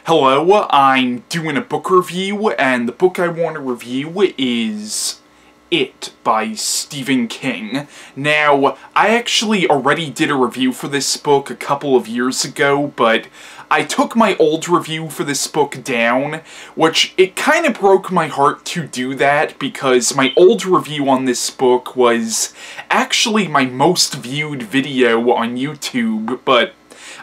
Hello, I'm doing a book review, and the book I want to review is It by Stephen King. Now, I actually already did a review for this book a couple of years ago, but I took my old review for this book down, which it kind of broke my heart to do that because my old review on this book was actually my most viewed video on YouTube, but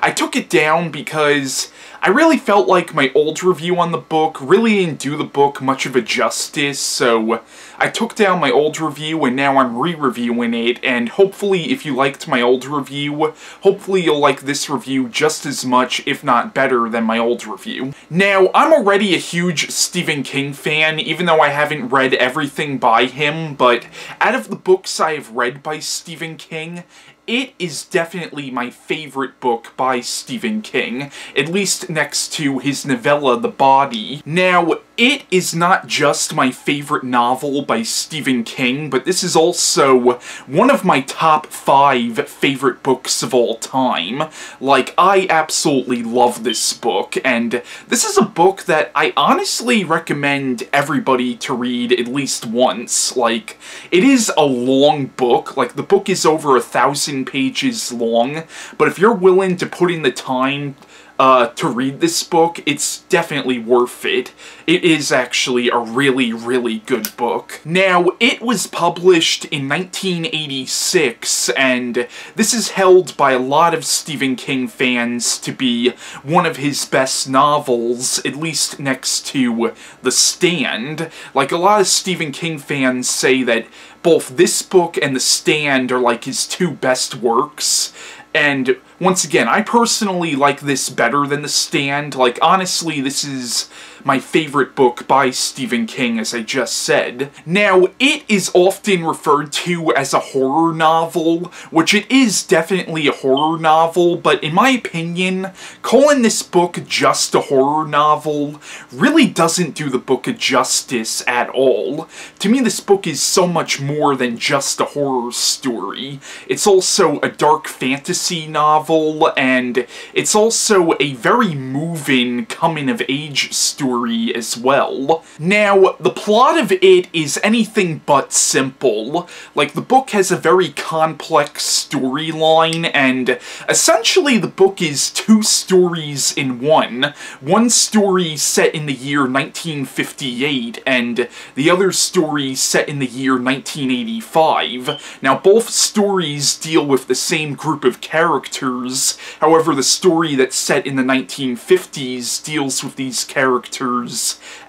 I took it down because I really felt like my old review on the book really didn't do the book much of a justice, so I took down my old review and now I'm re-reviewing it, and hopefully if you liked my old review, hopefully you'll like this review just as much, if not better, than my old review. Now, I'm already a huge Stephen King fan, even though I haven't read everything by him, but out of the books I have read by Stephen King, it is definitely my favorite book by Stephen King, at least next to his novella, The Body. Now, it is not just my favorite novel by Stephen King, but this is also one of my top 5 favorite books of all time. Like, I absolutely love this book, and this is a book that I honestly recommend everybody to read at least once. Like, it is a long book, like, the book is over 1,000 pages long, but if you're willing to put in the time to read this book, it's definitely worth it. It is actually a really, really good book. Now, it was published in 1986, and this is held by a lot of Stephen King fans to be one of his best novels, at least next to The Stand. Like, a lot of Stephen King fans say that both this book and The Stand are like his 2 best works, and once again, I personally like this better than The Stand. Like, honestly, this is my favorite book by Stephen King, as I just said. Now, it is often referred to as a horror novel, which it is definitely a horror novel, but in my opinion, calling this book just a horror novel really doesn't do the book a justice at all. To me, this book is so much more than just a horror story. It's also a dark fantasy novel, and it's also a very moving coming-of-age story as well. Now, the plot of it is anything but simple. Like, the book has a very complex storyline, and essentially the book is 2 stories in one. One story set in the year 1958, and the other story set in the year 1985. Now, both stories deal with the same group of characters. However, the story that's set in the 1950s deals with these characters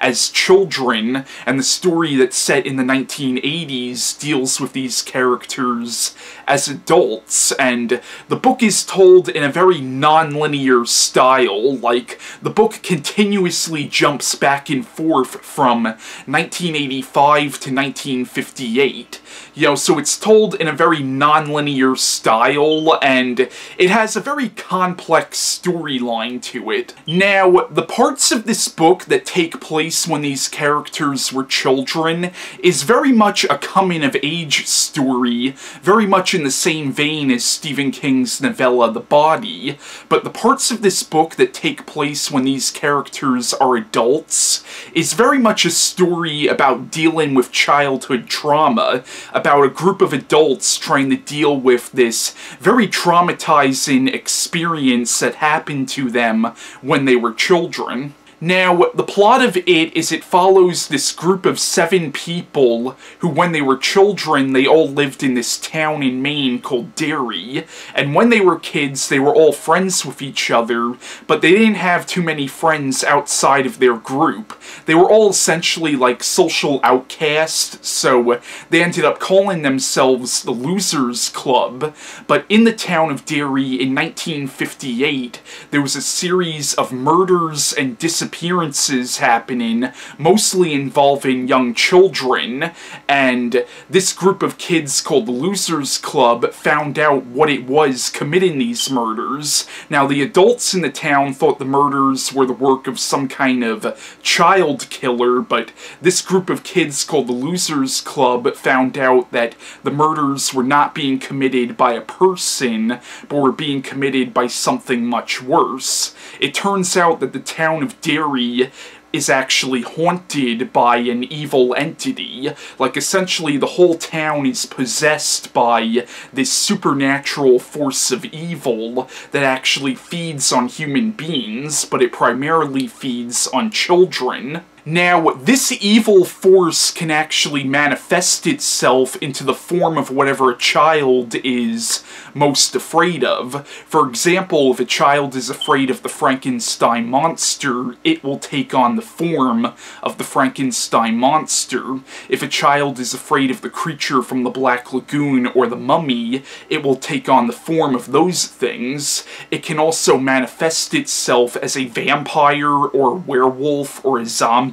as children, and the story that's set in the 1980s deals with these characters as adults, and the book is told in a very non-linear style. Like, the book continuously jumps back and forth from 1985 to 1958. You know, so it's told in a very non-linear style, and it has a very complex storyline to it. Now, the parts of this book that take place when these characters were children is very much a coming-of-age story, very much in the same vein as Stephen King's novella The Body, but the parts of this book that take place when these characters are adults is very much a story about dealing with childhood trauma, about a group of adults trying to deal with this very traumatizing experience that happened to them when they were children. Now, the plot of it is it follows this group of 7 people who, when they were children, they all lived in this town in Maine called Derry, and when they were kids, they were all friends with each other, but they didn't have too many friends outside of their group. They were all essentially like social outcasts, so they ended up calling themselves the Losers Club. But in the town of Derry in 1958, there was a series of murders and disappearances disappearances happening, mostly involving young children, and this group of kids called the Losers Club found out what it was committing these murders. Now, the adults in the town thought the murders were the work of some kind of child killer, but this group of kids called the Losers Club found out that the murders were not being committed by a person, but were being committed by something much worse. It turns out that the town of Derry is actually haunted by an evil entity. Like, essentially, the whole town is possessed by this supernatural force of evil that actually feeds on human beings, but it primarily feeds on children. Now, this evil force can actually manifest itself into the form of whatever a child is most afraid of. For example, if a child is afraid of the Frankenstein monster, it will take on the form of the Frankenstein monster. If a child is afraid of the creature from the Black Lagoon or the Mummy, it will take on the form of those things. It can also manifest itself as a vampire or a werewolf or a zombie.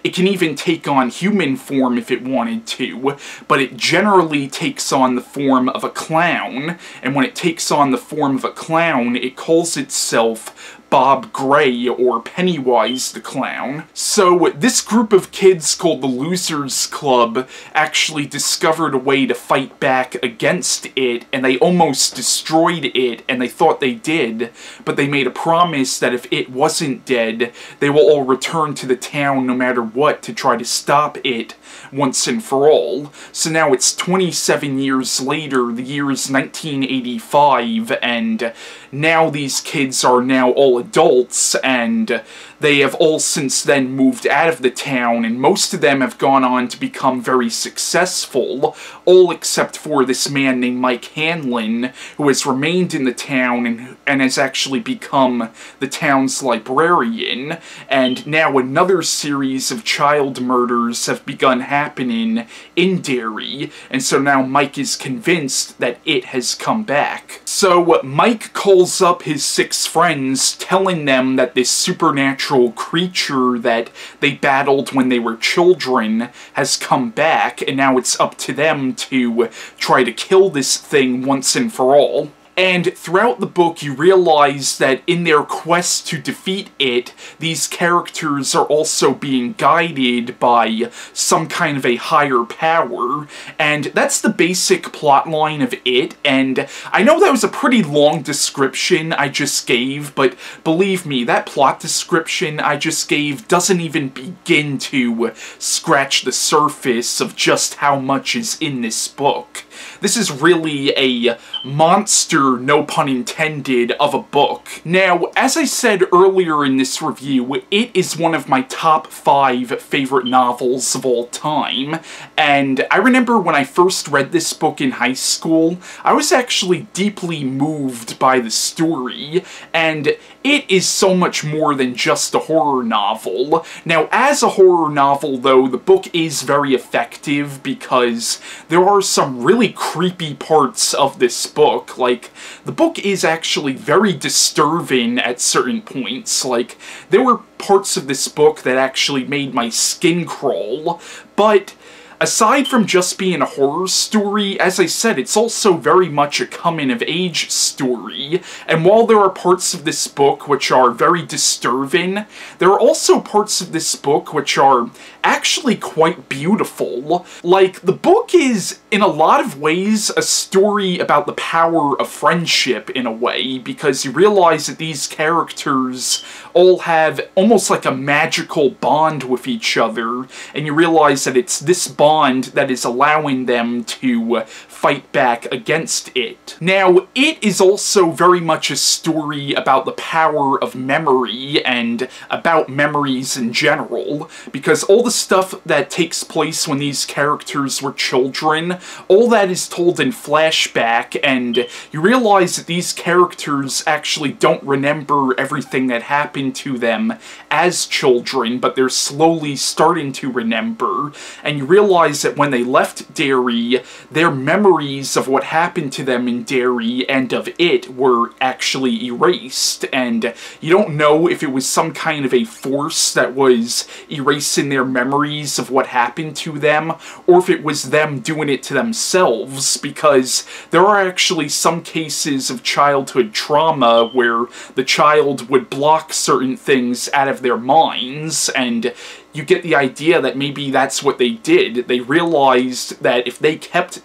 It can even take on human form if it wanted to, but it generally takes on the form of a clown, and when it takes on the form of a clown, it calls itself Bob Gray, or Pennywise the Clown. So, this group of kids called the Losers Club actually discovered a way to fight back against it, and they almost destroyed it, and they thought they did, but they made a promise that if it wasn't dead, they will all return to the town no matter what to try to stop it once and for all. So now it's 27 years later, the year is 1985, and now these kids are now all adults, and they have all since then moved out of the town, and most of them have gone on to become very successful, all except for this man named Mike Hanlon, who has remained in the town and has actually become the town's librarian, and now another series of child murders have begun happening in Derry, and so now Mike is convinced that it has come back. So Mike calls up his 6 friends, telling them that this supernatural creature that they battled when they were children has come back, and now it's up to them to try to kill this thing once and for all. And throughout the book, you realize that in their quest to defeat it, these characters are also being guided by some kind of a higher power, and that's the basic plotline of it. And I know that was a pretty long description I just gave, but believe me, that plot description I just gave doesn't even begin to scratch the surface of just how much is in this book. This is really a monster, no pun intended, of a book. Now, as I said earlier in this review, it is one of my top 5 favorite novels of all time, and I remember when I first read this book in high school, I was actually deeply moved by the story, and it is so much more than just a horror novel. Now, as a horror novel, though, the book is very effective because there are some really creepy parts of this book. Like, the book is actually very disturbing at certain points. Like, there were parts of this book that actually made my skin crawl, but aside from just being a horror story, as I said, it's also very much a coming-of-age story, and while there are parts of this book which are very disturbing, there are also parts of this book which are actually quite beautiful. Like, the book is, in a lot of ways, a story about the power of friendship, in a way, because you realize that these characters all have almost like a magical bond with each other, and you realize that it's this bond that is allowing them to fight back against it. Now, it is also very much a story about the power of memory, and about memories in general, because all the stuff that takes place when these characters were children, all that is told in flashback, and you realize that these characters actually don't remember everything that happened to them as children, but they're slowly starting to remember, and you realize that when they left Derry, their memory memories of what happened to them in Derry and of it were actually erased, and you don't know if it was some kind of a force that was erasing their memories of what happened to them, or if it was them doing it to themselves, because there are actually some cases of childhood trauma where the child would block certain things out of their minds, and you get the idea that maybe that's what they did. They realized that if they kept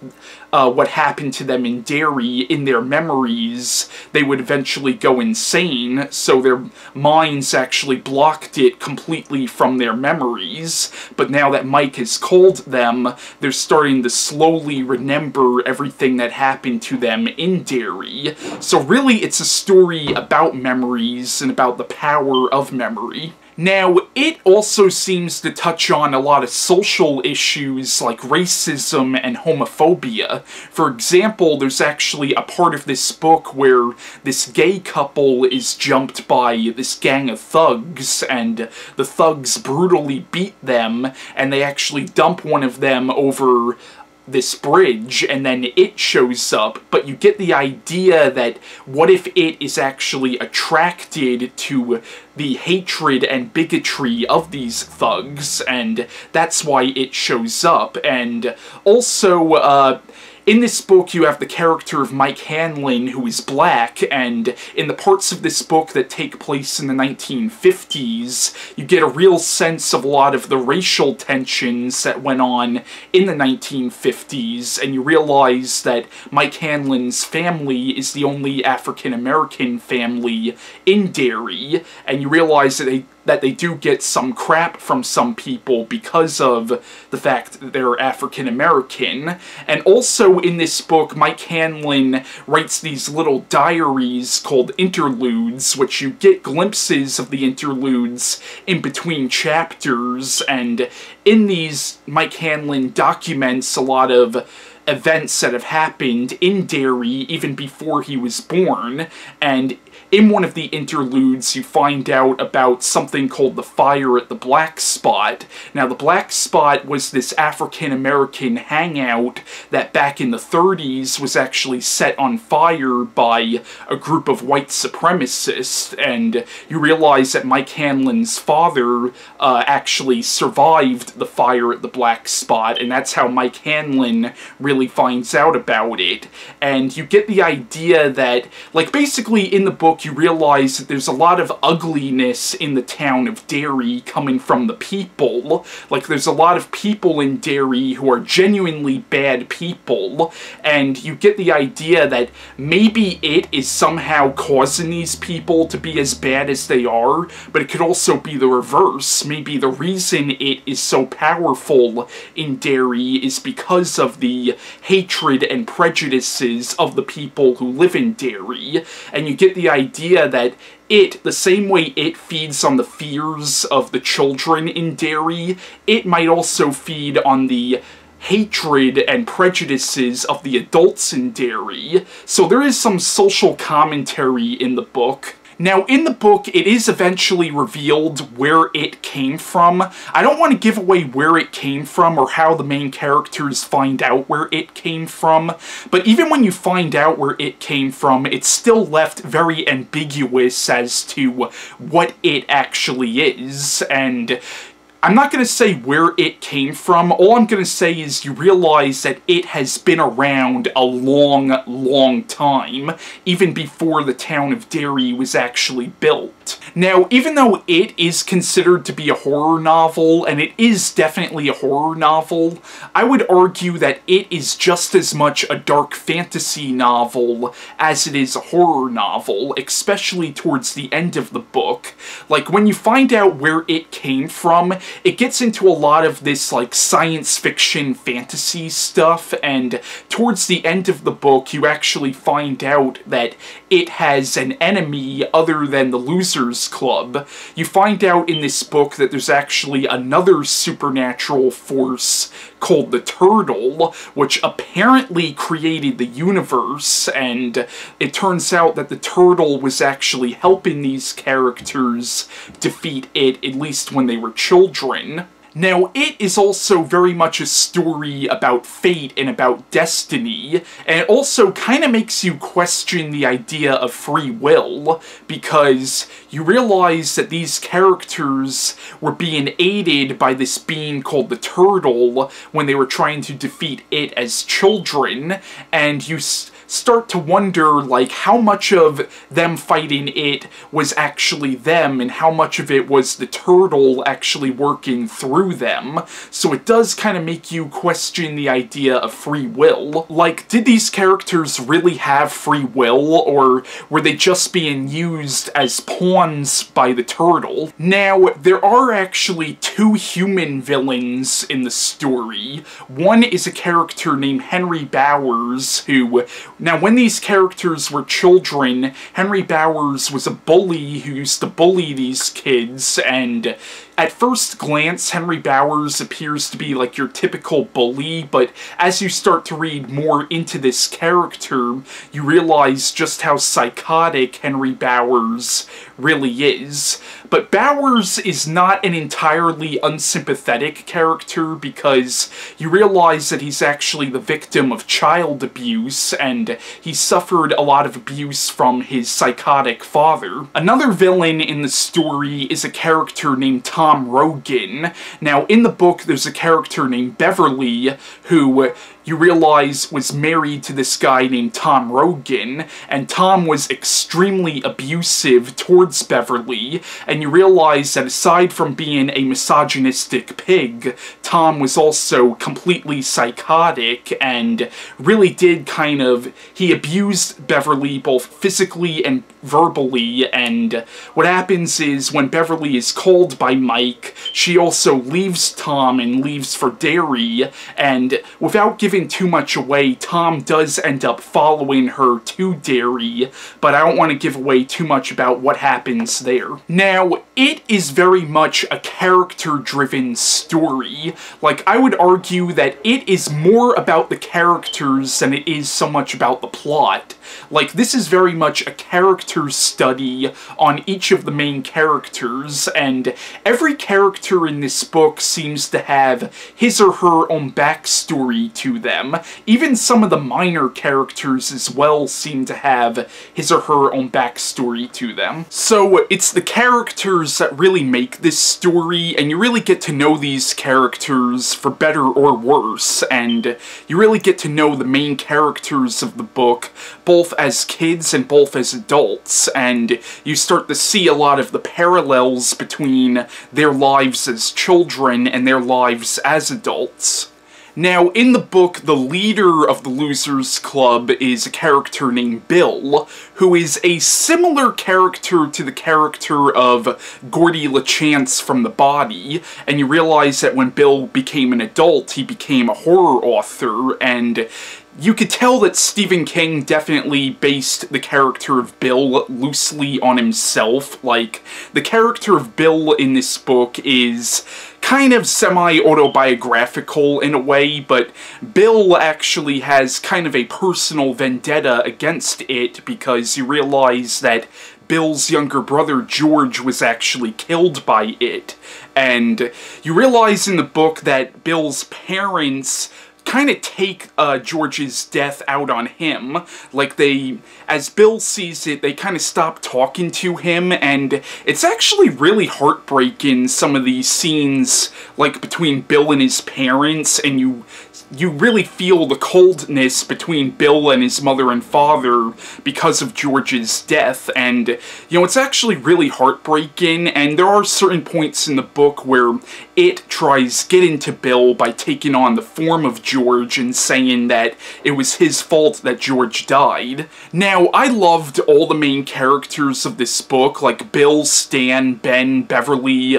what happened to them in Derry in their memories, they would eventually go insane, so their minds actually blocked it completely from their memories. But now that Mike has called them, they're starting to slowly remember everything that happened to them in Derry. So really, it's a story about memories and about the power of memory. Now, it also seems to touch on a lot of social issues like racism and homophobia. For example, there's actually a part of this book where this gay couple is jumped by this gang of thugs, and the thugs brutally beat them, and they actually dump one of them over this bridge, and then it shows up, but you get the idea that what if it is actually attracted to the hatred and bigotry of these thugs, and that's why it shows up. And also, in this book, you have the character of Mike Hanlon, who is black, and in the parts of this book that take place in the 1950s, you get a real sense of a lot of the racial tensions that went on in the 1950s, and you realize that Mike Hanlon's family is the only African-American family in Derry, and you realize that they do get some crap from some people because of the fact that they're African-American. And also in this book, Mike Hanlon writes these little diaries called interludes, which you get glimpses of the interludes in between chapters, and in these, Mike Hanlon documents a lot of events that have happened in Derry even before he was born, and in one of the interludes, you find out about something called the Fire at the Black Spot. Now, the Black Spot was this African-American hangout that back in the 30s was actually set on fire by a group of white supremacists, and you realize that Mike Hanlon's father actually survived the fire at the Black Spot, and that's how Mike Hanlon really finds out about it. And you get the idea that, like, basically in the book, you realize that there's a lot of ugliness in the town of Derry coming from the people. Like, there's a lot of people in Derry who are genuinely bad people, and you get the idea that maybe it is somehow causing these people to be as bad as they are, but it could also be the reverse. Maybe the reason it is so powerful in Derry is because of the hatred and prejudices of the people who live in Derry, and you get the idea that the same way it feeds on the fears of the children in Derry, it might also feed on the hatred and prejudices of the adults in Derry. So there is some social commentary in the book. Now, in the book, it is eventually revealed where it came from. I don't want to give away where it came from or how the main characters find out where it came from, but even when you find out where it came from, it's still left very ambiguous as to what it actually is, and I'm not going to say where it came from. All I'm going to say is you realize that it has been around a long, long time, even before the town of Derry was actually built. Now, even though it is considered to be a horror novel, and it is definitely a horror novel, I would argue that it is just as much a dark fantasy novel as it is a horror novel, especially towards the end of the book. Like, when you find out where it came from, it gets into a lot of this, like, science fiction fantasy stuff, and towards the end of the book, you actually find out that it has an enemy other than the Losers Club. You find out in this book that there's actually another supernatural force called the Turtle, which apparently created the universe, and it turns out that the Turtle was actually helping these characters defeat it, at least when they were children. Now, it is also very much a story about fate and about destiny, and it also kind of makes you question the idea of free will, because you realize that these characters were being aided by this being called the Turtle when they were trying to defeat it as children, and you start to wonder, like, how much of them fighting it was actually them, and how much of it was the Turtle actually working through them. So it does kind of make you question the idea of free will. Like, did these characters really have free will, or were they just being used as pawns by the Turtle? Now, there are actually two human villains in the story. One is a character named Henry Bowers, who... Now, when these characters were children, Henry Bowers was a bully who used to bully these kids, and at first glance, Henry Bowers appears to be like your typical bully, but as you start to read more into this character, you realize just how psychotic Henry Bowers really is. But Bowers is not an entirely unsympathetic character, because you realize that he's actually the victim of child abuse, and he suffered a lot of abuse from his psychotic father. Another villain in the story is a character named Tom Rogan. Now, in the book, there's a character named Beverly, who you realize was married to this guy named Tom Rogan, and Tom was extremely abusive towards Beverly, and you realize that aside from being a misogynistic pig, Tom was also completely psychotic, and really did kind of... he abused Beverly both physically and verbally, and what happens is when Beverly is called by Mike, she also leaves Tom and leaves for Derry, and without giving too much away, Tom does end up following her to Derry, but I don't want to give away too much about what happens there. Now, it is very much a character-driven story. Like, I would argue that it is more about the characters than it is so much about the plot. Like, this is very much a character study on each of the main characters, and every character in this book seems to have his or her own backstory to them. Even some of the minor characters as well seem to have his or her own backstory to them. So it's the characters that really make this story, and you really get to know these characters for better or worse, and you really get to know the main characters of the book, both as kids and both as adults, and you start to see a lot of the parallels between their lives as children and their lives as adults. Now, in the book, the leader of the Losers Club is a character named Bill, who is a similar character to the character of Gordy LeChance from The Body, and you realize that when Bill became an adult, he became a horror author, and you could tell that Stephen King definitely based the character of Bill loosely on himself. Like, the character of Bill in this book is kind of semi-autobiographical in a way, but Bill actually has kind of a personal vendetta against it, because you realize that Bill's younger brother George was actually killed by it, and you realize in the book that Bill's parents kind of take George's death out on him. Like, they, as Bill sees it, they kind of stop talking to him, and it's actually really heartbreaking, some of these scenes, like, between Bill and his parents, and you really feel the coldness between Bill and his mother and father because of George's death, and, you know, it's actually really heartbreaking, and there are certain points in the book where it tries getting to Bill by taking on the form of George and saying that it was his fault that George died. Now, I loved all the main characters of this book, like Bill, Stan, Ben, Beverly,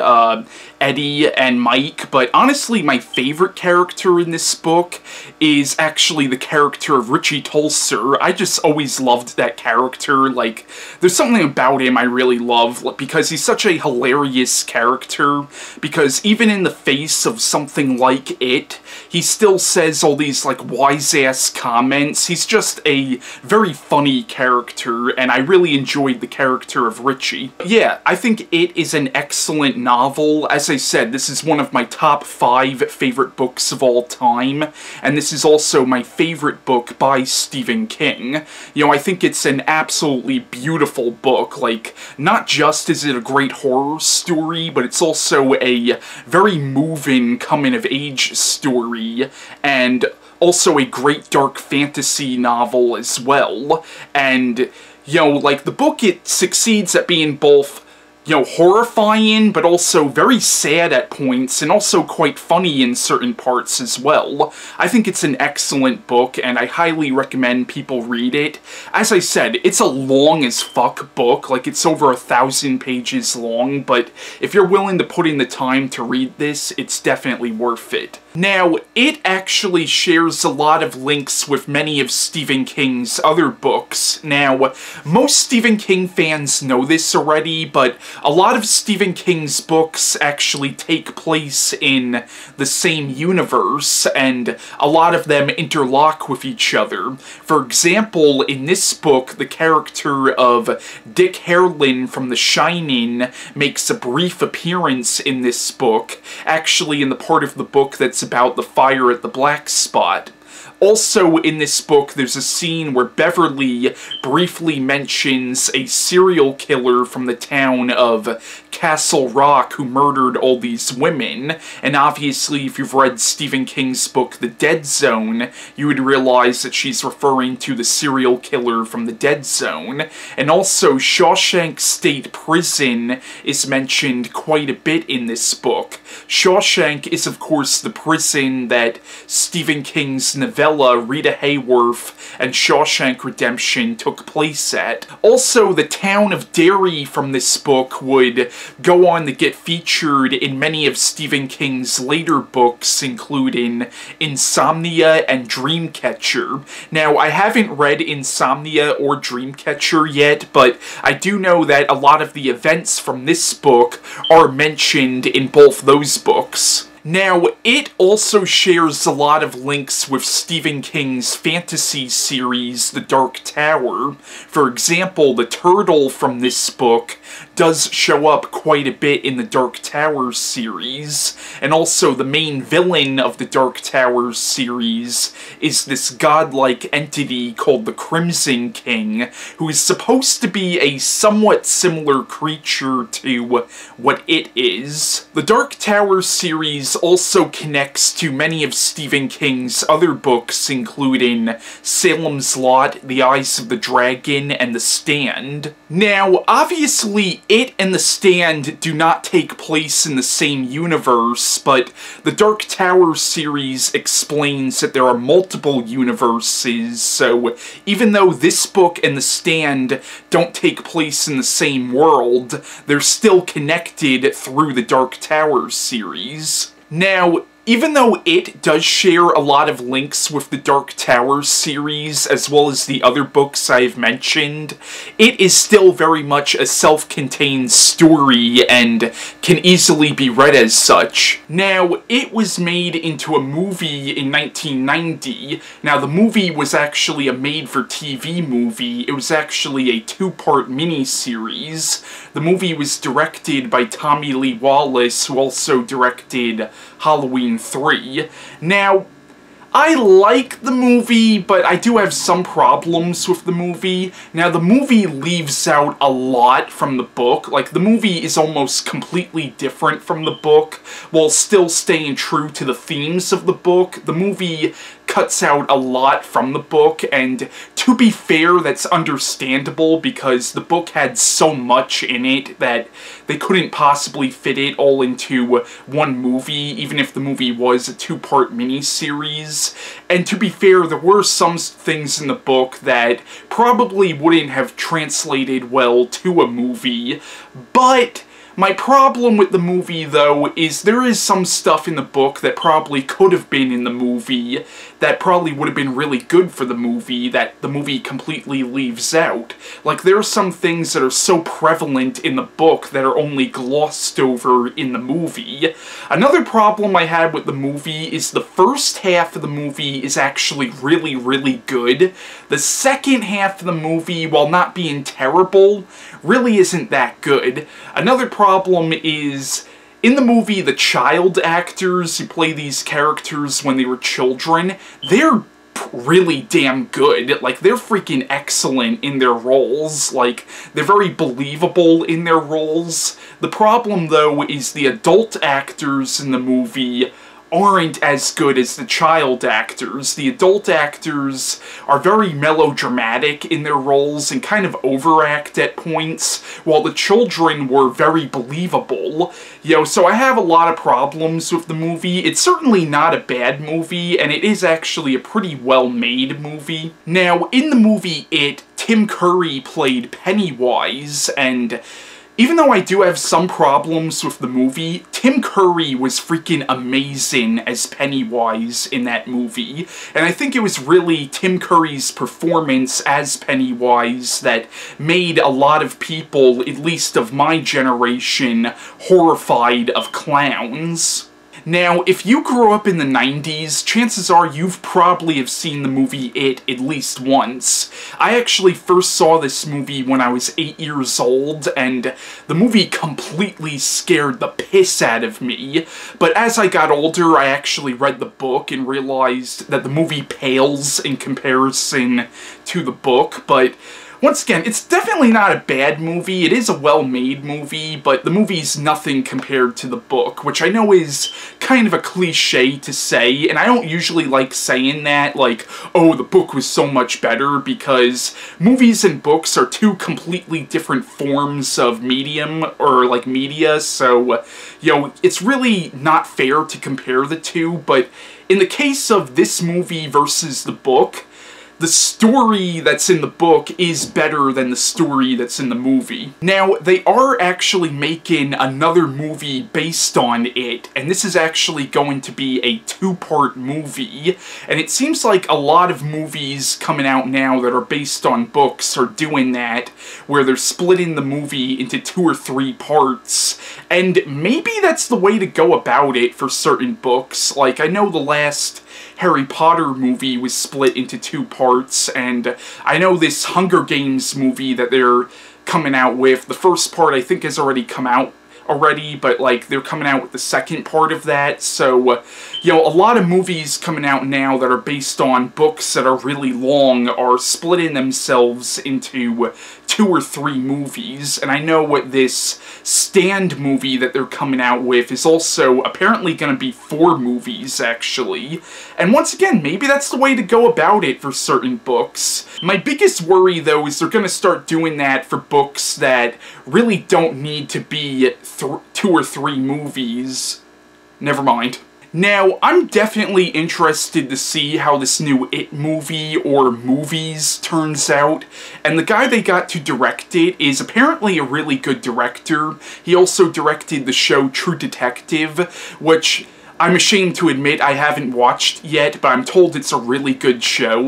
Eddie, and Mike, but honestly my favorite character in this book is actually the character of Richie Tulser. I just always loved that character. Like, there's something about him I really love, because he's such a hilarious character, because even in the face of something like it, he still says says all these, like, wise-ass comments. He's just a very funny character, and I really enjoyed the character of Richie. Yeah, I think it is an excellent novel. As I said, this is one of my top 5 favorite books of all time, and this is also my favorite book by Stephen King. You know, I think it's an absolutely beautiful book. Like, not just is it a great horror story, but it's also a very moving coming-of-age story, and also a great dark fantasy novel as well. And, you know, like, the book, it succeeds at being both, you know, horrifying, but also very sad at points, and also quite funny in certain parts as well. I think it's an excellent book, and I highly recommend people read it. As I said, it's a long as fuck book, like, it's over 1,000 pages long, but if you're willing to put in the time to read this, it's definitely worth it. Now, it actually shares a lot of links with many of Stephen King's other books. Now, most Stephen King fans know this already, but a lot of Stephen King's books actually take place in the same universe, and a lot of them interlock with each other. For example, in this book, the character of Dick Harlan from The Shining makes a brief appearance in this book, actually in the part of the book that's about the fire at the Black Spot. Also in this book, there's a scene where Beverly briefly mentions a serial killer from the town of Castle Rock who murdered all these women, and obviously if you've read Stephen King's book The Dead Zone, you would realize that she's referring to the serial killer from The Dead Zone. And also Shawshank State Prison is mentioned quite a bit in this book. Shawshank is of course the prison that Stephen King's novella Rita Hayworth and Shawshank Redemption took place at. Also, the town of Derry from this book would go on to get featured in many of Stephen King's later books, including Insomnia and Dreamcatcher. Now, I haven't read Insomnia or Dreamcatcher yet, but I do know that a lot of the events from this book are mentioned in both those books. Now, it also shares a lot of links with Stephen King's fantasy series, The Dark Tower. For example, the turtle from this book does show up quite a bit in the Dark Tower series, and also the main villain of the Dark Tower series is this godlike entity called the Crimson King, who is supposed to be a somewhat similar creature to what it is. The Dark Tower series also connects to many of Stephen King's other books, including Salem's Lot, The Eyes of the Dragon, and The Stand. Now, obviously, it and The Stand do not take place in the same universe, but the Dark Tower series explains that there are multiple universes, so even though this book and The Stand don't take place in the same world, they're still connected through the Dark Tower series. Now, even though it does share a lot of links with the Dark Tower series, as well as the other books I've mentioned, it is still very much a self-contained story and can easily be read as such. Now, it was made into a movie in 1990. Now, the movie was actually a made-for-TV movie. It was actually a 2-part miniseries. The movie was directed by Tommy Lee Wallace, who also directed Halloween 3. Now, I like the movie, but I do have some problems with the movie. Now, the movie leaves out a lot from the book. Like, the movie is almost completely different from the book, while still staying true to the themes of the book. The movie cuts out a lot from the book, and to be fair, that's understandable because the book had so much in it that they couldn't possibly fit it all into one movie, even if the movie was a 2-part miniseries. And to be fair, there were some things in the book that probably wouldn't have translated well to a movie, but My problem with the movie, though, is there is some stuff in the book that probably could have been in the movie that probably would have been really good for the movie that the movie completely leaves out. Like, there are some things that are so prevalent in the book that are only glossed over in the movie. Another problem I had with the movie is the first half of the movie is actually really, really good. The second half of the movie, while not being terrible, really isn't that good. Another problem is, in the movie, the child actors who play these characters when they were children, they're really damn good. Like, they're freaking excellent in their roles. Like, they're very believable in their roles. The problem, though, is the adult actors in the movie aren't as good as the child actors. The adult actors are very melodramatic in their roles and kind of overact at points, while the children were very believable. So I have a lot of problems with the movie. It's certainly not a bad movie, and it is actually a pretty well-made movie. Now, in the movie Tim Curry played Pennywise, and even though I do have some problems with the movie, Tim Curry was freaking amazing as Pennywise in that movie. And I think it was really Tim Curry's performance as Pennywise that made a lot of people, at least of my generation, horrified of clowns. Now, if you grew up in the 90s, chances are you've probably have seen the movie It at least once. I actually first saw this movie when I was 8 years old, and the movie completely scared the piss out of me. But as I got older, I actually read the book and realized that the movie pales in comparison to the book, but once again, it's definitely not a bad movie. It is a well-made movie, but the movie's nothing compared to the book, which I know is kind of a cliche to say, and I don't usually like saying that, like, oh, the book was so much better, because movies and books are two completely different forms of medium, or, like, media, so, it's really not fair to compare the two, but in the case of this movie versus the book, the story that's in the book is better than the story that's in the movie. Now, they are actually making another movie based on it, and this is actually going to be a two-part movie, and it seems like a lot of movies coming out now that are based on books are doing that, where they're splitting the movie into 2 or 3 parts, and maybe that's the way to go about it for certain books. Like, I know the last Harry Potter movie was split into 2 parts, and I know this Hunger Games movie that they're coming out with, the first part I think has already come out already, but like they're coming out with the second part of that, so a lot of movies coming out now that are based on books that are really long are splitting themselves into 2 or 3 movies, and I know what this Stand movie that they're coming out with is also apparently going to be 4 movies, actually. And once again, maybe that's the way to go about it for certain books. My biggest worry, though, is they're going to start doing that for books that really don't need to be 2 or 3 movies. Never mind. Now, I'm definitely interested to see how this new It movie, or movies, turns out, and the guy they got to direct it is apparently a really good director. He also directed the show True Detective, which I'm ashamed to admit I haven't watched yet, but I'm told it's a really good show.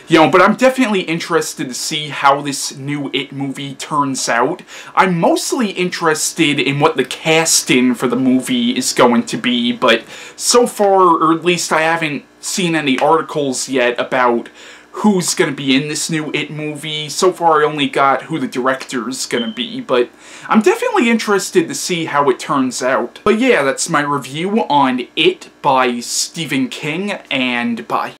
But I'm definitely interested to see how this new It movie turns out. I'm mostly interested in what the casting for the movie is going to be, but so far, or at least I haven't seen any articles yet about who's going to be in this new It movie. So far, I only got who the director's going to be, but I'm definitely interested to see how it turns out. But yeah, that's my review on It by Stephen King, and bye.